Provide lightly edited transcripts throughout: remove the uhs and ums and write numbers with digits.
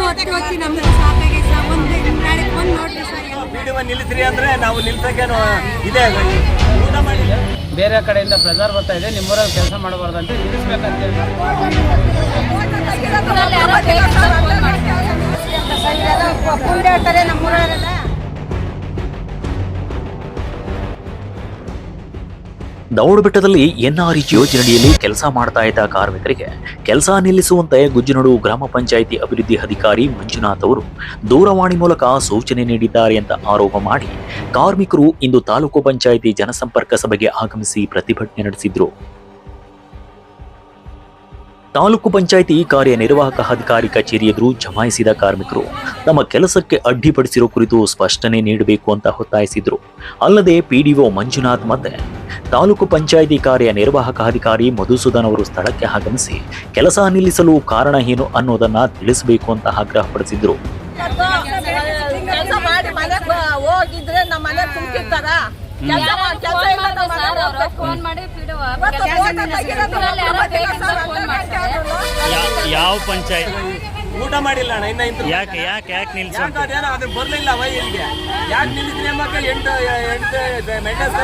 ಹೊತ್ತಿ ನಮ್ಗೆ ಸಾಕಾಗಿ ಸರ್ ಒಂದು ನಾಳೆ ಒಂದು ನೋಡ್ರಿ ಸರ್ ವಿಡಿಯೋ ನಿಲ್ಲಿಸ್ರಿ ಅಂದ್ರೆ ನಾವು ನಿಲ್ಸಕ್ಕೇನು ಇದೆ ಊಟ ಮಾಡಿ ಬೇರೆ ಕಡೆಯಿಂದ ಪ್ರೆಜರ್ ಬರ್ತಾ ಇದೆ, ನಿಮ್ಮೂರಲ್ಲಿ ಕೆಲಸ ಮಾಡಬಾರ್ದಂತ ನಿಲ್ಲಿಸ್ಬೇಕಂತ ಹೇಳಿ ನಮ್ಮೂರಲ್ಲ. ದೌಡಬೆಟ್ಟದಲ್ಲಿ ಎನ್ಆರ್ಇಜಿ ಯೋಜನೆಯಲ್ಲಿ ಕೆಲಸ ಮಾಡ್ತಾ ಇದ್ದ ಕಾರ್ಮಿಕರಿಗೆ ಕೆಲಸ ನಿಲ್ಲಿಸುವಂತೆ ಗುಜ್ಜನೂರು ಗ್ರಾಮ ಪಂಚಾಯಿತಿ ಅಭಿವೃದ್ಧಿ ಅಧಿಕಾರಿ ಮಂಜುನಾಥ್ ಅವರು ದೂರವಾಣಿ ಮೂಲಕ ಸೂಚನೆ ನೀಡಿದ್ದಾರೆ ಅಂತ ಆರೋಪ ಮಾಡಿ ಕಾರ್ಮಿಕರು ಇಂದು ತಾಲೂಕು ಪಂಚಾಯಿತಿ ಜನಸಂಪರ್ಕ ಸಭೆಗೆ ಆಗಮಿಸಿ ಪ್ರತಿಭಟನೆ ನಡೆಸಿದ್ರು. ತಾಲೂಕು ಪಂಚಾಯಿತಿ ಕಾರ್ಯನಿರ್ವಾಹಕ ಅಧಿಕಾರಿ ಕಚೇರಿ ಎದುರು ಜಮಾಯಿಸಿದ ಕಾರ್ಮಿಕರು ತಮ್ಮ ಕೆಲಸಕ್ಕೆ ಅಡ್ಡಿಪಡಿಸಿರೋ ಕುರಿತು ಸ್ಪಷ್ಟನೆ ನೀಡಬೇಕು ಅಂತ ಒತ್ತಾಯಿಸಿದ್ರು. ಅಲ್ಲದೆ ಪಿಡಿಒ ಮಂಜುನಾಥ್ ಮತ್ತೆ ತಾಲೂಕು ಪಂಚಾಯಿತಿ ಕಾರ್ಯನಿರ್ವಾಹಕ ಅಧಿಕಾರಿ ಮಧುಸೂದನ್ ಅವರು ಸ್ಥಳಕ್ಕೆ ಆಗಮಿಸಿ ಕೆಲಸ ನಿಲ್ಲಿಸಲು ಕಾರಣ ಏನು ಅನ್ನೋದನ್ನ ತಿಳಿಸಬೇಕು ಅಂತ ಆಗ್ರಹಪಡಿಸಿದ್ರು. ಯಾವ ಪಂಚಾಯತ್ ಊಟ ಮಾಡಿಲ್ಲ ಅಣ್ಣ ಇನ್ನ ಯಾಕೆ ಯಾಕೆ ಯಾಕೆ ನಿಲ್ಸ ಅದು ಬರ್ಲಿಲ್ಲ ವೈ ಇಲ್ಲಿಗೆ ಯಾಕೆ ನಿಲ್ಲಿಸ್ರಿ ಎಂಬಕ್ಕೆ 8 ಮೆಂಟಲ್ಸ್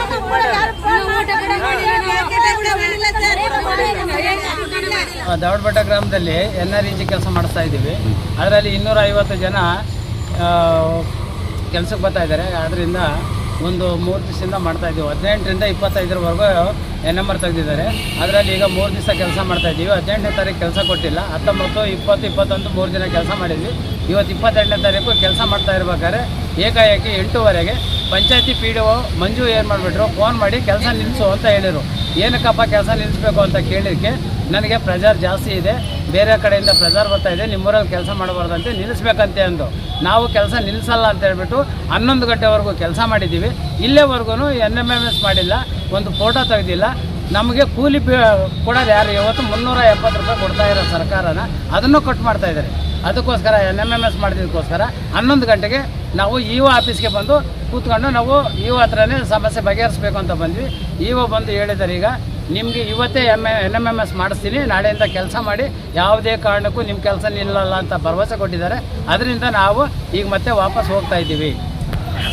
ದೌಡಬೆಟ್ಟ ಗ್ರಾಮದಲ್ಲಿ ಎನ್ಆರ್ಇಜಿ ಕೆಲಸ ಮಾಡಿಸ್ತಾ ಇದ್ದೀವಿ. ಅದರಲ್ಲಿ 250 ಜನ ಕೆಲಸಕ್ಕೆ ಬರ್ತಾ ಇದ್ದಾರೆ. ಅದರಿಂದ ಒಂದು 3 ದಿವಸದಿಂದ ಮಾಡ್ತಾ ಇದ್ದೀವಿ. 18ರಿಂದ 25ರವರೆಗೂ NMR ತೆಗೆದಿದ್ದಾರೆ. ಅದರಲ್ಲಿ ಈಗ 3 ದಿವಸ ಕೆಲಸ ಮಾಡ್ತಾ ಇದ್ದೀವಿ. 18ನೇ ತಾರೀಕು ಕೆಲಸ ಕೊಟ್ಟಿಲ್ಲ. 19, 20, 21 3 ದಿನ ಕೆಲಸ ಮಾಡಿದ್ವಿ. ಇವತ್ತು 22ನೇ ತಾರೀಕು ಕೆಲಸ ಮಾಡ್ತಾ ಇರ್ಬೇಕಾದ್ರೆ ಏಕಾಏಕಿ 8:15ಗೆ ಪಂಚಾಯತಿ PDO ಮಂಜು ಏನು ಮಾಡಿಬಿಟ್ರು, ಫೋನ್ ಮಾಡಿ ಕೆಲಸ ನಿಲ್ಲಿಸು ಅಂತ ಹೇಳಿದರು. ಏನಕ್ಕಪ್ಪ ಕೆಲಸ ನಿಲ್ಲಿಸಬೇಕು ಅಂತ ಕೇಳಿದ್ದಕ್ಕೆ ನನಗೆ ಪ್ರೆಜರ್ ಜಾಸ್ತಿ ಇದೆ, ಬೇರೆ ಕಡೆಯಿಂದ ಪ್ರೆಜರ್ ಬರ್ತಾ ಇದೆ, ನಿಮ್ಮೂರಲ್ಲಿ ಕೆಲಸ ಮಾಡಬಾರ್ದಂತೆ ನಿಲ್ಲಿಸ್ಬೇಕಂತೆ ಅಂದು ನಾವು ಕೆಲಸ ನಿಲ್ಲಿಸಲ್ಲ ಅಂತ ಹೇಳ್ಬಿಟ್ಟು 11 ಗಂಟೆವರೆಗೂ ಕೆಲಸ ಮಾಡಿದ್ದೀವಿ. ಇಲ್ಲೇವರೆಗೂ NMMS ಮಾಡಿಲ್ಲ, ಒಂದು ಫೋಟೋ ತೆಗೆದಿಲ್ಲ. ನಮಗೆ ಕೂಲಿ ಕೊಡೋದು ಯಾರು? ಇವತ್ತು 370 ರೂಪಾಯಿ ಕೊಡ್ತಾ ಇರೋ ಸರ್ಕಾರನ ಅದನ್ನು ಕಟ್ ಮಾಡ್ತಾ ಇದ್ದಾರೆ. ಅದಕ್ಕೋಸ್ಕರ NMMS ಮಾಡಿದ್ದಕ್ಕೋಸ್ಕರ 11 ಗಂಟೆಗೆ ನಾವು EO ಆಫೀಸ್ಗೆ ಬಂದು ಕೂತ್ಕೊಂಡು ನಾವು EO ಹತ್ರನೇ ಸಮಸ್ಯೆ ಬಗೆಹರಿಸ್ಬೇಕು ಅಂತ ಬಂದ್ವಿ. EO ಬಂದು ಹೇಳಿದ್ದಾರೆ, ಈಗ ನಿಮಗೆ ಇವತ್ತೇ NMMS ಮಾಡಿಸ್ತೀನಿ, ನಾಳೆಯಿಂದ ಕೆಲಸ ಮಾಡಿ, ಯಾವುದೇ ಕಾರಣಕ್ಕೂ ನಿಮ್ಮ ಕೆಲಸ ನಿಲ್ಲಲ್ಲ ಅಂತ ಭರವಸೆ ಕೊಟ್ಟಿದ್ದಾರೆ. ಅದರಿಂದ ನಾವು ಈಗ ಮತ್ತೆ ವಾಪಸ್ ಹೋಗ್ತಾ ಇದ್ದೀವಿ.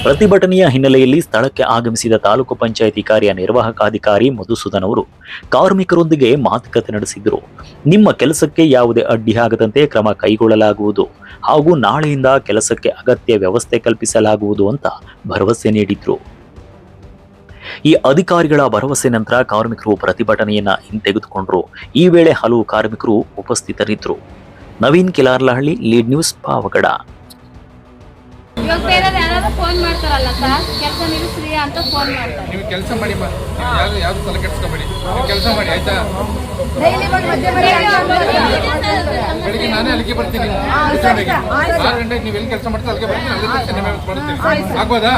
ಪ್ರತಿಭಟನೆಯ ಹಿನ್ನೆಲೆಯಲ್ಲಿ ಸ್ಥಳಕ್ಕೆ ಆಗಮಿಸಿದ ತಾಲೂಕು ಪಂಚಾಯಿತಿ ಕಾರ್ಯನಿರ್ವಾಹಕ ಅಧಿಕಾರಿ ಮಧುಸೂದನ್ ಅವರು ಕಾರ್ಮಿಕರೊಂದಿಗೆ ಮಾತುಕತೆ ನಡೆಸಿದರು. ನಿಮ್ಮ ಕೆಲಸಕ್ಕೆ ಯಾವುದೇ ಅಡ್ಡಿಯಾಗದಂತೆ ಕ್ರಮ ಕೈಗೊಳ್ಳಲಾಗುವುದು ಹಾಗೂ ನಾಳೆಯಿಂದ ಕೆಲಸಕ್ಕೆ ಅಗತ್ಯ ವ್ಯವಸ್ಥೆ ಕಲ್ಪಿಸಲಾಗುವುದು ಅಂತ ಭರವಸೆ ನೀಡಿದ್ರು. ಈ ಅಧಿಕಾರಿಗಳ ಭರವಸೆ ನಂತರ ಕಾರ್ಮಿಕರು ಪ್ರತಿಭಟನೆಯನ್ನ ಹಿಂತೆಗೆದುಕೊಂಡರು. ಈ ವೇಳೆ ಹಲವು ಕಾರ್ಮಿಕರು ಉಪಸ್ಥಿತರಿದ್ದರು. Naveen Kilarlahalli, lead news, Pavagada. ಇವಾಗ ಬೇರೆ ಯಾರಾದ್ರೂ ಫೋನ್ ಮಾಡ್ತಾರಲ್ಲ ಸರ್, ಕೆಲಸ ನಿಲ್ಲಿಸ್ರಿ ಅಂತ ಫೋನ್ ಮಾಡ್ತಾರೆ. ನೀವು ಕೆಲಸ ಮಾಡಿ, ಯಾವ್ದು ತಲೆ ಕೆಡಿಸ್ಕೊಬೇಡಿ, ಕೆಲಸ ಮಾಡಿ ಆಯ್ತಾ. ಬೆಳಿಗ್ಗೆ ನಾನೇ ಅಲ್ಲಿಗೆ ಬರ್ತೀನಿ, 6 ಗಂಟೆಗೆ ನೀವು ಎಲ್ಲಿ ಕೆಲಸ ಮಾಡ್ತೀವಿ ಅಲ್ಲಿಗೆ ಬರ್ತೀನಿ, ಅಲ್ಲಿಗೆ ಮಾಡ್ತೀನಿ. ಆಗ್ಬೋದಾ?